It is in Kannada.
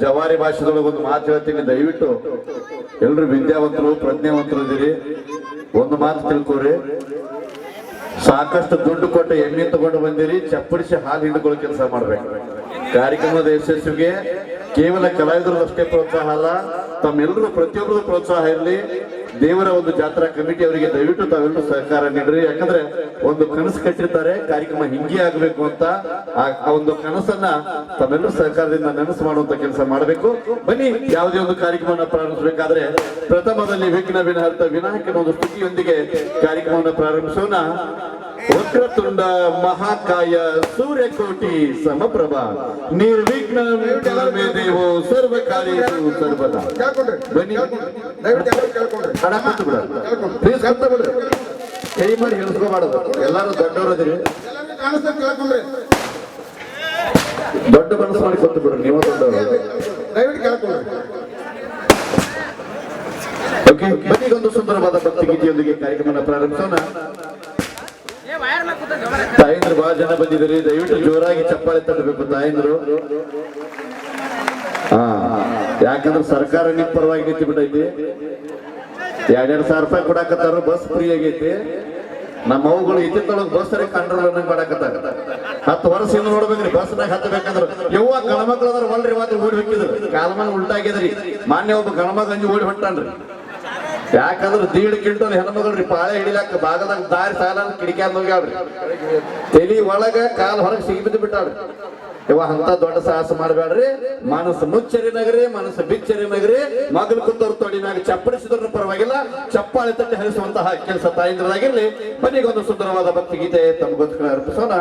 ಜವಾರಿ ಭಾಷೆದೊಳಗೆ ಒಂದು ಮಾತು ಹೇಳ್ತೀನಿ, ದಯವಿಟ್ಟು ಎಲ್ರು ವಿದ್ಯಾವಂತರು ಪ್ರಜ್ಞಾವಂತರು ಇದೀರಿ, ಒಂದು ಮಾತು ತಿಳ್ಕೋರಿ. ಸಾಕಷ್ಟು ದುಡ್ಡು ಕೊಟ್ಟು ಎಮ್ಮೆ ತಗೊಂಡು ಬಂದಿರಿ, ಚಪ್ಪಡಿಸಿ ಹಾಲು ಹಿಂಡ್ಕೊಳ್ಳೋ ಕೆಲಸ ಮಾಡ್ಬೇಕು. ಕಾರ್ಯಕ್ರಮದ ಯಶಸ್ವಿಗೆ ಕೇವಲ ಕಲಾವಿದರಷ್ಟೇ ಪ್ರೋತ್ಸಾಹ ಅಲ್ಲ, ತಮ್ಮೆಲ್ಲರೂ ಪ್ರತಿಯೊಬ್ಬರು ಪ್ರೋತ್ಸಾಹ ಇರಲಿ. ದೇವರ ಒಂದು ಜಾತ್ರಾ ಕಮಿಟಿ ಅವರಿಗೆ ದಯವಿಟ್ಟು ತಾವೆಲ್ಲರೂ ಸಹಕಾರ ನೀಡ್ರಿ. ಯಾಕಂದ್ರೆ ಒಂದು ಕನಸು ಕಟ್ಟಿರ್ತಾರೆ, ಕಾರ್ಯಕ್ರಮ ಹಿಂಗೆ ಆಗ್ಬೇಕು ಅಂತ. ಆ ಒಂದು ಕನಸನ್ನ ತಮ್ಮೆಲ್ಲರೂ ಸಹಕಾರದಿಂದ ನನಸು ಮಾಡುವಂತ ಕೆಲಸ ಮಾಡಬೇಕು. ಬನ್ನಿ, ಯಾವುದೇ ಒಂದು ಕಾರ್ಯಕ್ರಮವನ್ನು ಪ್ರಾರಂಭಿಸಬೇಕಾದ್ರೆ ಪ್ರಥಮದಲ್ಲಿ ವಿಘ್ನ ವಿನಹರ್ತ ವಿನಾಯಕನ ಒಂದು ಸ್ತುತಿಯೊಂದಿಗೆ ಕಾರ್ಯಕ್ರಮವನ್ನು ಪ್ರಾರಂಭಿಸೋಣ. ವಕ್ರತುಂಡ ಮಹಾಕಾಯ ಸೂರ್ಯಕೋಟಿ ಸಮಪ್ರಭ ನಿರ್ವಿಘ್ನ ದೇವೋ ಸರ್ವಕಾರ್ಯೇಷು ಸರ್ವದಾ. ಬನ್ನಿ, ಕೈ ಮಾಡಿ ಹೇಳ್ಸ್ಕೋಬಾರದು, ಎಲ್ಲಾರು ದೊಡ್ಡವರದಿರಿ, ದೊಡ್ಡ ಮನಸ್ಸು ಮಾಡಿ ಕೊಟ್ಟು ಬಿಡ್ರಿ, ನೀವು ದೊಡ್ಡವರು. ಓಕೆ, ಬನ್ನಿ, ಒಂದು ಸುಂದರವಾದ ಭಕ್ತಿ ಗೀತೆಯೊಂದಿಗೆ ಕಾರ್ಯಕ್ರಮ ಪ್ರಾರಂಭಿಸೋಣ. ತಾಯಂದ್ರು ಬಹಳ ಜನ ಬಂದಿದ್ದೀರಿ, ದಯವಿಟ್ಟು ಜೋರಾಗಿ ಚಪ್ಪಾಳೆ ತಟ್ಟಬೇಕು ತಾಯಂದ್ರು. ಯಾಕಂದ್ರೆ ಸರ್ಕಾರ ನಿಮ್ ಪರವಾಗಿ ನಿಂತು ಬಿಟ್ಟೈತಿ. 2,000 ರೂಪಾಯಿ ಕೊಡಾಕತ್ತಾರ, ಬಸ್ ಫ್ರೀ ಆಗೈತಿ. ನಮ್ಮ ಅವುಗಳು ಇತ್ತಿತ್ತೊಳಗೆ ಬಸ್ ಕಂಟ್ರೋಲ್ ಮಾಡಾಕತ್ತಾರ. 10 ವರ್ಷ ಇನ್ನು ನೋಡ್ಬೇಕ್ರಿ, ಬಸ್ನಾಗ ಹತ್ತಬೇಕಂದ್ರ ಯವ್ವ ಗಣಮಕ್ಳು ಅದ್ರ ಒಲ್ರಿ ಮಾತ್ರ ಓಡಿ ಹೊಕ್ಕಿದ್ರು, ಕಾಲಮಾನ ಉಲ್ಟಾಗ್ಯದ್ರಿ. ಮಾನ್ಯ ಒಬ್ಬ ಗಣಮಗ ಅಂಜಿ ಓಡಿ ಹೊಟ್ಟಾನ್ರಿ. ಯಾಕಂದ್ರೆ 1.5 ಕ್ವಿಂಟಲ್ ಹೆಣ್ಮಗಳ್ರಿ ಪಾಳೆ ಹಿಡಿಲಾಕ ಬಾಗದಾಗ ದಾರಿ ಸಾಲ ಕಿಡಿಕ್ಯಾದ ಹೋಗ್ಯಾಳ್ರಿ. ತಲಿ ಒಳಗ ಕಾಲ್ ಹೊರಗೆ ಸಿಗಿಬಿದ್ದು ಬಿಟ್ಟಾಳ್ರಿ. ಇವ ಅಂತ ದೊಡ್ಡ ಸಾಹಸ ಮಾಡಬೇಡ್ರಿ. ಮನಸ್ಸು ಮುಚ್ಚರಿ ನಗರಿ, ಮನಸ್ಸು ಬಿಚ್ಚರಿ ನಗರಿ. ಮಗಲು ಕೂತವ್ರ ತೊಡಿನಾಗ ಚಪ್ಪಡಿಸಿದ್ರ ಪರವಾಗಿಲ್ಲ, ಚಪ್ಪಾಳೆ ತಟ್ಟಿ ಹರಿಸುವಂತಹ ಕೆಲಸ ತಾಯಿಂದ್ರಾಗಿರ್ಲಿ. ಬನ್ನಿಗೊಂದು ಸುಂದರವಾದ ಭಕ್ತಿ ಗೀತೆ ತಮಗೋಸ್ಕರ ಅರ್ಪಿಸೋಣ.